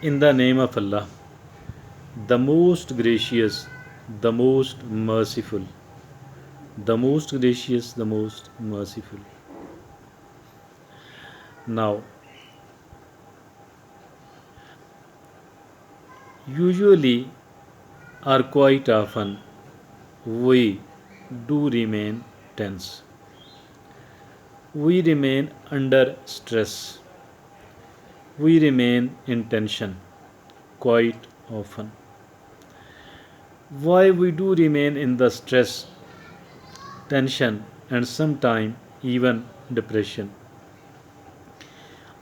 In the name of Allah, the most gracious, the most merciful, the most gracious, the most merciful. Now, usually or quite often, we do remain tense. We remain under stress. We remain in tension quite often. Why we do remain in the stress, tension, and sometimes even depression?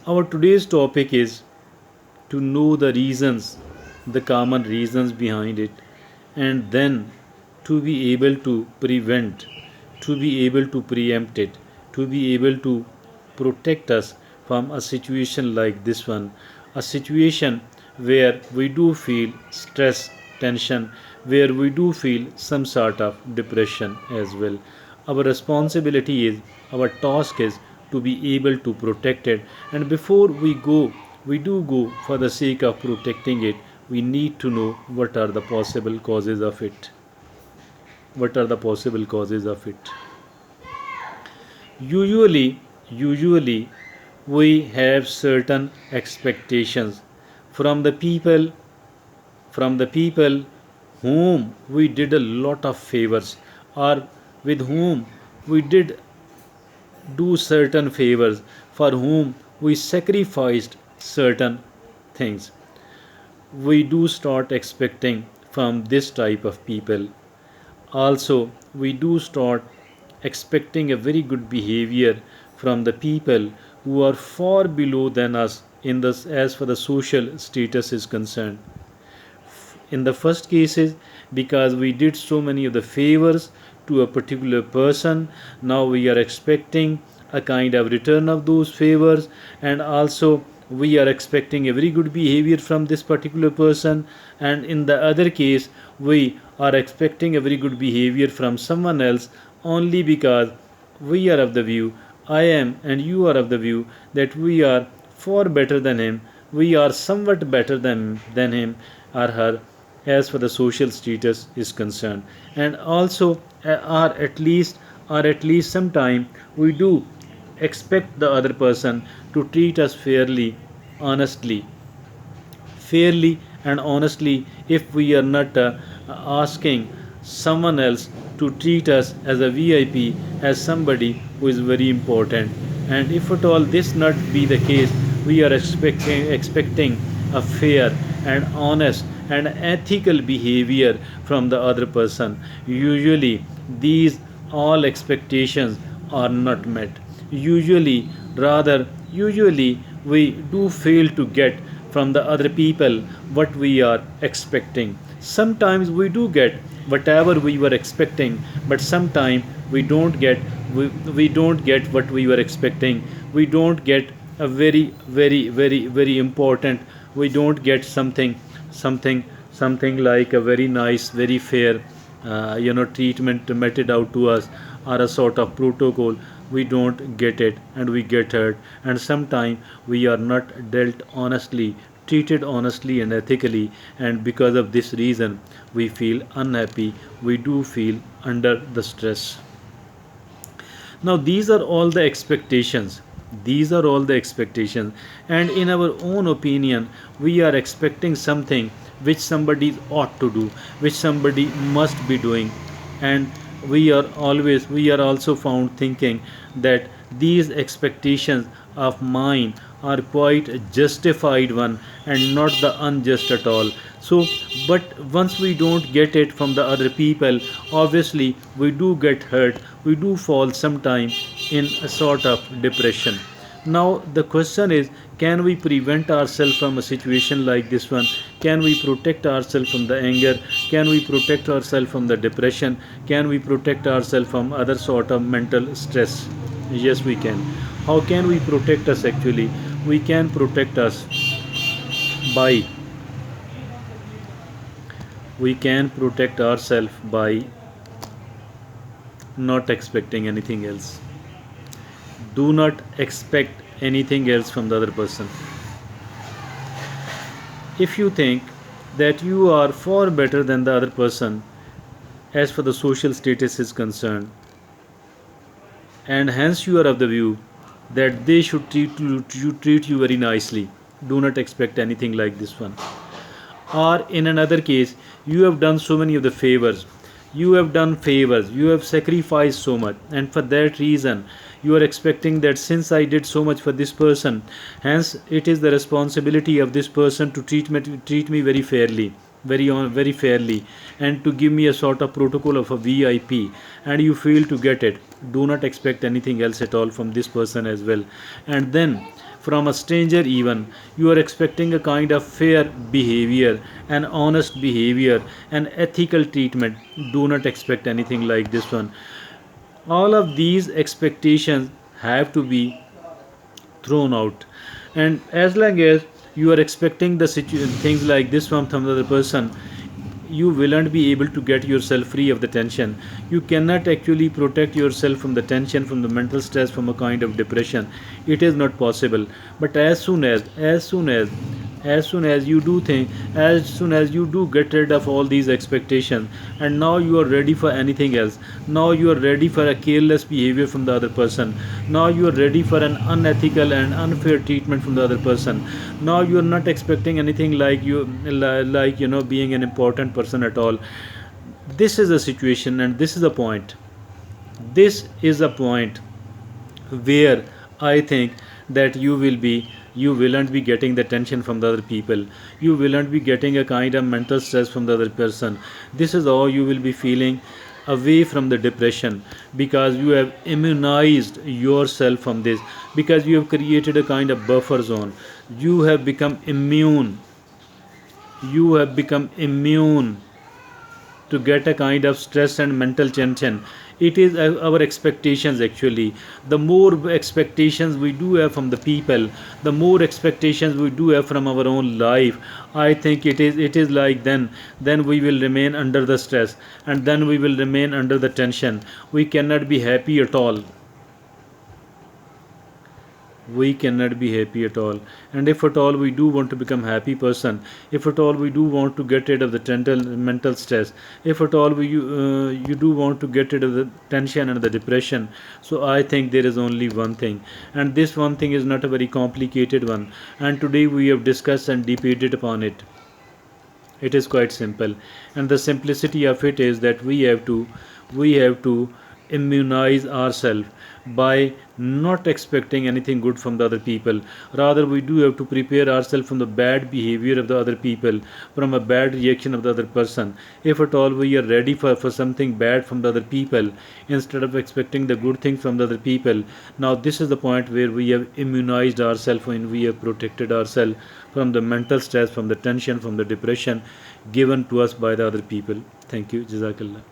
Our today's topic is to know the reasons, the common reasons behind it, and then to be able to prevent, to be able to preempt it, to be able to protect us from a situation like this one, a situation where we do feel stress, tension, where we do feel some sort of depression as well. Our responsibility is, our task is to be able to protect it, and before we do go for the sake of protecting it, we need to know what are the possible causes of it. What are the possible causes of it? Usually, we have certain expectations from the people, from the people whom we did a lot of favors, or with whom we did do certain favors, for whom we sacrificed certain things. We do start expecting from this type of people. Also, we do start expecting a very good behavior from the people who are far below than us in this as far the social status is concerned. In the first cases, because we did so many of the favors to a particular person, now we are expecting a kind of return of those favors, and also we are expecting a very good behavior from this particular person. And in the other case, we are expecting a very good behavior from someone else only because we are of the view, I am and you are of the view, that we are far better than him, we are somewhat better than him or her as for the social status is concerned. And also, or at least sometime we do expect the other person to treat us fairly and honestly, if we are not asking someone else to treat us as a VIP, as somebody who is very important. And if at all this not be the case, we are expecting a fair and honest and ethical behavior from the other person. Usually, these all expectations are not met. Usually, we do fail to get from the other people what we are expecting. Sometimes we do get whatever we were expecting, but sometimes we don't get what we were expecting. We don't get a very important, we don't get something something like a very nice, very fair treatment meted out to us, or a sort of protocol. We don't get it and we get hurt, and sometimes we are not dealt honestly, treated honestly and ethically, and because of this reason we feel unhappy, we do feel under the stress. Now these are all the expectations, and in our own opinion we are expecting something which somebody ought to do, which somebody must be doing. And we are also found thinking that these expectations of mine are quite justified one and not the unjust at all. So, but once we don't get it from the other people, obviously we do get hurt, we do fall sometime in a sort of depression. Now the question is, can we prevent ourselves from a situation like this one? Can we protect ourselves from the anger? Can we protect ourselves from the depression? Can we protect ourselves from other sort of mental stress? Yes, we can. How can we protect us actually? We can protect us by we can protect ourselves by not expecting anything else. Do not expect anything else from the other person. If you think that you are far better than the other person as for the social status is concerned, and hence you are of the view that they should treat you very nicely, do not expect anything like this one. Or in another case, you have done so many of the favors, you have done favors, you have sacrificed so much, and for that reason you are expecting that since I did so much for this person, hence it is the responsibility of this person to treat me very fairly, very fairly, and to give me a sort of protocol of a VIP, and you fail to get it. Do not expect anything else at all from this person as well. And then from a stranger even, you are expecting a kind of fair behavior, an honest behavior, an ethical treatment. Do not expect anything like this one. All of these expectations have to be thrown out. And as long as you are expecting the things like this from the other person, you will not be able to get yourself free of the tension. You cannot actually protect yourself from the tension, from the mental stress, from a kind of depression. It is not possible. But as soon as you do think, as soon as you do get rid of all these expectations, and now you are ready for anything else, now you are ready for a careless behavior from the other person, now you are ready for an unethical and unfair treatment from the other person, now you are not expecting anything like being an important person at all. This is a situation, and this is a point, where I think that you will not be getting the tension from the other people, you will not be getting a kind of mental stress from the other person. This is how you will be feeling away from the depression, because you have immunized yourself from this, because you have created a kind of buffer zone. You have become immune, you have become immune to get a kind of stress and mental tension. It is our expectations actually. The more expectations we do have from the people, the more expectations we do have from our own life, I think it is like then we will remain under the stress, and then we will remain under the tension. We cannot be happy at all, we cannot be happy at all. And if at all we do want to become happy person, if at all we do want to get rid of the mental stress, if at all you do want to get rid of the tension and the depression, so I think there is only one thing, and this one thing is not a very complicated one, and today we have discussed and debated upon it. It is quite simple, and the simplicity of it is that we have to immunize ourselves by not expecting anything good from the other people. Rather, we do have to prepare ourselves from the bad behavior of the other people, from a bad reaction of the other person. If at all we are ready for something bad from the other people, instead of expecting the good things from the other people, now this is the point where we have immunized ourselves and we have protected ourselves from the mental stress, from the tension, from the depression given to us by the other people. Thank you. Jazakallah.